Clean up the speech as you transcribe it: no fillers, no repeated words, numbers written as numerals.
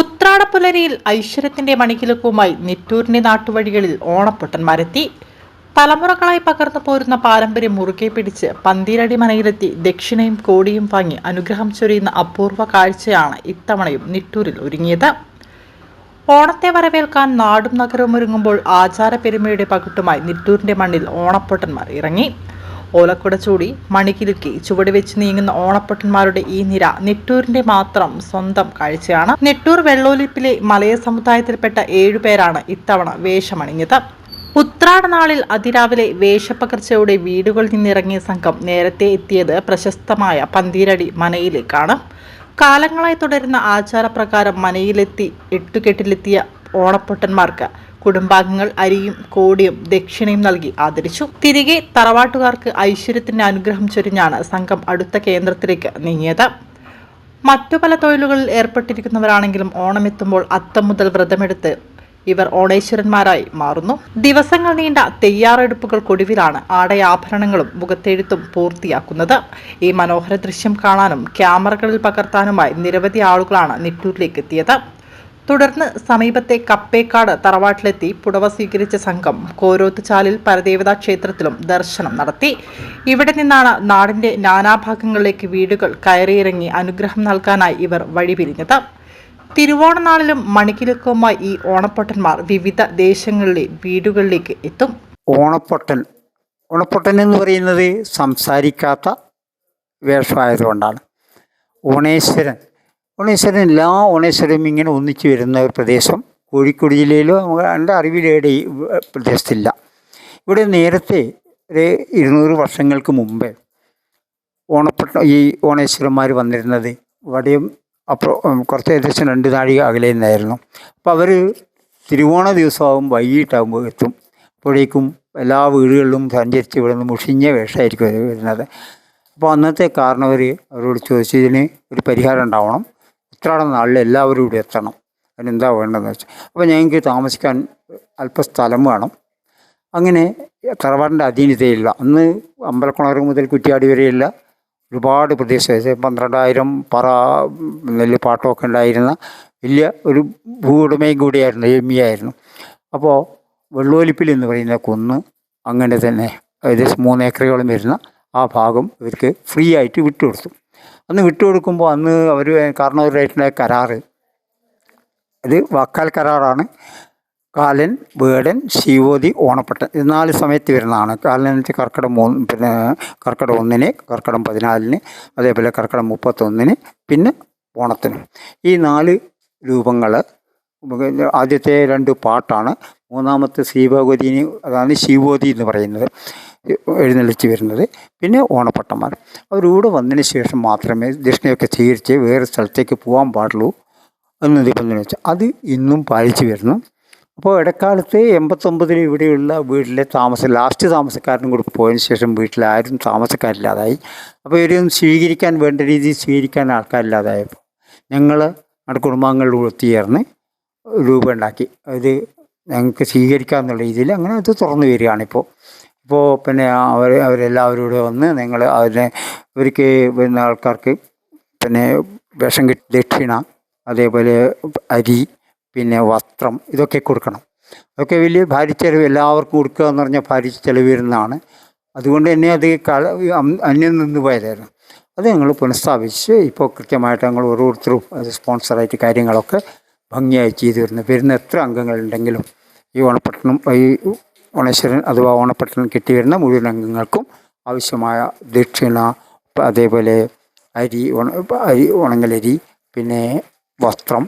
ഉത്രാടപ്പുലരിയിൽ ഐശ്വര്യത്തിന്റെ മണികിലുക്കുമായി നിട്ടൂരിന്റെ നാട്ടുവഴികളിൽ ഓണപ്പൊട്ടന്മാരെത്തി. തലമുറകളായി പകർന്നു പോരുന്ന പാരമ്പര്യം മുറുകെ പിടിച്ച് പന്തീരടി മനയിലെത്തി ദക്ഷിണയും കോടിയും വാങ്ങി അനുഗ്രഹം ചൊരിയുന്ന അപൂർവ കാഴ്ചയാണ് ഇത്തവണയും നിട്ടൂരിൽ ഒരുങ്ങിയത്. ഓണത്തെ വരവേൽക്കാൻ നാടും നഗരവും ഒരുങ്ങുമ്പോൾ ആചാരപ്പെരുമയുടെ പകിട്ടുമായി നിട്ടൂരിന്റെ മണ്ണിൽ ഓണപ്പൊട്ടന്മാർ ഇറങ്ങി. ഓലക്കുട ചൂടി മണികിലുക്കി ചുവട് വെച്ച് നീങ്ങുന്ന ഓണപ്പൊട്ടന്മാരുടെ ഈ നിര നിട്ടൂരിന്റെ മാത്രം സ്വന്തം കാഴ്ചയാണ്. നിട്ടൂർ വെള്ളോലിപ്പിലെ മലയ സമുദായത്തിൽപ്പെട്ട 7 പേരാണ് ഇത്തവണ വേഷമണിഞ്ഞത്. ഉത്രാട നാളിൽ അതിരാവിലെ വേഷപ്പകർച്ചയോടെ വീടുകളിൽ നിന്നിറങ്ങിയ സംഘം നേരത്തെ എത്തിയത് പ്രശസ്തമായ പന്തീരടി മനയിലേക്കാണ്. കാലങ്ങളായി തുടരുന്ന ആചാരപ്രകാരം മനയിലെത്തി എട്ടുകെട്ടിലെത്തിയ ഓണപ്പൊട്ടന്മാർക്ക് കുടുംബാംഗങ്ങൾ അരിയും കോടിയും ദക്ഷിണയും നൽകി ആദരിച്ചു. തിരികെ തറവാട്ടുകാർക്ക് ഐശ്വര്യത്തിന്റെ അനുഗ്രഹം ചൊരിഞ്ഞാണ് സംഘം അടുത്ത കേന്ദ്രത്തിലേക്ക് നീങ്ങിയത്. മറ്റു പല തൊഴിലുകളിൽ ഏർപ്പെട്ടിരിക്കുന്നവരാണെങ്കിലും ഓണമെത്തുമ്പോൾ അത്തം മുതൽ വ്രതമെടുത്ത് ഇവർ ഓണേശ്വരന്മാരായി മാറുന്നു. ദിവസങ്ങൾ നീണ്ട തയ്യാറെടുപ്പുകൾക്കൊടുവിലാണ് ആടയാഭരണങ്ങളും മുഖത്തെഴുത്തും പൂർത്തിയാക്കുന്നത്. ഈ മനോഹര ദൃശ്യം കാണാനും ക്യാമറകളിൽ പകർത്താനുമായി നിരവധി ആളുകളാണ് നിട്ടൂരിലേക്ക് എത്തിയത്. തുടർന്ന് സമീപത്തെ കപ്പേക്കാട് തറവാട്ടിലെത്തി പുടവ സ്വീകരിച്ച സംഘം കോരോത്തുചാലിൽ പരദേവതാ ക്ഷേത്രത്തിലും ദർശനം നടത്തി. ഇവിടെ നിന്നാണ് നാടിന്റെ നാനാഭാഗങ്ങളിലേക്ക് വീടുകൾ കയറിയിറങ്ങി അനുഗ്രഹം നൽകാനായി ഇവർ വഴിപിരിഞ്ഞത്. തിരുവോണനാളിലും മണികിലുക്കുമായി ഈ ഓണപ്പൊട്ടന്മാർ വിവിധ ദേശങ്ങളിലെ വീടുകളിലേക്ക് എത്തും. ഓണപ്പൊട്ടൻ എന്ന് പറയുന്നത് സംസാരിക്കാത്ത വേഷമായതുകൊണ്ടാണ്. ഓണേശ്വരൻ എല്ലാ ഓണേശ്വരനും ഇങ്ങനെ ഒന്നിച്ചു വരുന്ന ഒരു പ്രദേശം കോഴിക്കോട് ജില്ലയിലോ എൻ്റെ അറിവിലേടെ ഈ പ്രദേശത്തില്ല. ഇവിടെ നേരത്തെ ഒരു 200 വർഷങ്ങൾക്ക് മുമ്പേ ഈ ഓണേശ്വരന്മാർ വന്നിരുന്നത് ഇവിടെയും കുറച്ച് ഏകദേശം 2 നാഴിക അകലെ നിന്നായിരുന്നു. അപ്പോൾ അവർ തിരുവോണ ദിവസമാകും വൈകിട്ടാകുമ്പോൾ എത്തും. അപ്പോഴേക്കും എല്ലാ വീടുകളിലും സഞ്ചരിച്ച് ഇവിടെ നിന്ന് മുഷിഞ്ഞ വേഷമായിരിക്കും വരുന്നത്. അപ്പോൾ അന്നത്തെ കാരണവർ അവരോട് ചോദിച്ചതിന് ഒരു പരിഹാരം ഉണ്ടാവണം, ഉത്രാട നാളിൽ എല്ലാവരും ഇവിടെ എത്തണം, അതിനെന്താ വേണ്ടതെന്ന് വെച്ചാൽ. അപ്പോൾ ഞങ്ങൾക്ക് താമസിക്കാൻ അല്പ സ്ഥലം വേണം. അങ്ങനെ തറവാടിൻ്റെ അധീനതയില്ല. അന്ന് അമ്പലക്കുണർ മുതൽ കുറ്റിയാടി വരെയുള്ള ഒരുപാട് പ്രദേശം 12,000 പറ നെല്ല് പാട്ടമൊക്കെ ഉണ്ടായിരുന്ന വലിയ ഒരു ഭൂവുടമയും കൂടിയായിരുന്നു, എമ്മിയായിരുന്നു. അപ്പോൾ വെള്ളോലിപ്പിൽ എന്ന് പറയുന്ന കുന്ന് അങ്ങനെ തന്നെ ഏകദേശം 3 ഏക്കറോളം വരുന്ന ആ ഭാഗം ഇവർക്ക് ഫ്രീ ആയിട്ട് വിട്ടുകൊടുത്തു. അന്ന് വിട്ടുകൊടുക്കുമ്പോൾ അന്ന് അവർ കാരണവരായിട്ടുള്ള കരാറ്, അത് വാക്കാൽ കരാറാണ്. കാലൻ, വേടൻ, ശിവോതി, ഓണപ്പൊട്ടൻ ഇത് 4 സമയത്ത് വരുന്നതാണ്. കാലൻ എന്ന് വെച്ചാൽ കർക്കിടം 1, പിന്നെ കർക്കിടം 1, കർക്കിടം 14, അതേപോലെ കർക്കിടം 31, പിന്നെ ഓണത്തിനും. ഈ 4 രൂപങ്ങൾ. ആദ്യത്തെ 2 പാട്ടാണ്. മൂന്നാമത്തെ ശ്രീഭഗവതിന്, അതാണ് ശിവോതി എന്ന് പറയുന്നത്, എഴുന്നള്ളിച്ച് വരുന്നത്. പിന്നെ ഓണപ്പൊട്ടന്മാർ അവരിവിടെ വന്നതിന് ശേഷം മാത്രമേ ദക്ഷിണയൊക്കെ സ്വീകരിച്ച് വേറെ സ്ഥലത്തേക്ക് പോകാൻ പാടുള്ളൂ എന്ന് നിബന്ധന വെച്ചാൽ അത് ഇന്നും പാലിച്ചു വരുന്നു. അപ്പോൾ ഇടക്കാലത്ത് 89 ഇവിടെയുള്ള വീട്ടിലെ ലാസ്റ്റ് താമസക്കാരനും കൂടി പോയതിന് ശേഷം വീട്ടിലാരും താമസക്കാരില്ലാതായി. അപ്പോൾ ഇവരൊന്നും സ്വീകരിക്കാൻ വേണ്ട രീതിയിൽ സ്വീകരിക്കാൻ ആൾക്കാരില്ലാതായപ്പോൾ ഞങ്ങൾ നമ്മുടെ കുടുംബാംഗങ്ങളുടെ ഒത്തുചേർന്ന് രൂപം ഉണ്ടാക്കി. അത് ഞങ്ങൾക്ക് സ്വീകരിക്കാമെന്നുള്ള രീതിയിൽ അങ്ങനെ അത് തുറന്നു വരികയാണിപ്പോൾ. പിന്നെ അവരെല്ലാവരും കൂടെ വന്ന് നിങ്ങൾ ഇവർക്ക് വരുന്ന ആൾക്കാർക്ക് പിന്നെ വിഷം കിട്ടി ദക്ഷിണ, അതേപോലെ അരി, പിന്നെ വസ്ത്രം, ഇതൊക്കെ കൊടുക്കണം. അതൊക്കെ വലിയ ഭാരിച്ചെലവ്, എല്ലാവർക്കും കൊടുക്കുക എന്ന് പറഞ്ഞാൽ ഭാരിച്ചെലവ് വരുന്നതാണ്. അതുകൊണ്ട് തന്നെ അത് അന്യം നിന്ന് പോയതായിരുന്നു. അത് ഞങ്ങൾ പുനഃസ്ഥാപിച്ച് ഇപ്പോൾ കൃത്യമായിട്ട് ഞങ്ങൾ ഓരോരുത്തരും അത് സ്പോൺസറായിട്ട് കാര്യങ്ങളൊക്കെ ഭംഗിയായി ചെയ്തു വരുന്ന എത്ര അംഗങ്ങളുണ്ടെങ്കിലും ഈ ഓണേശ്വരൻ അഥവാ ഓണപ്പൊട്ടൻ കിട്ടി വരുന്ന മുഴുവൻ അംഗങ്ങൾക്കും ആവശ്യമായ ദക്ഷിണ, അതേപോലെ അരി, ഉണങ്ങലരി, പിന്നെ വസ്ത്രം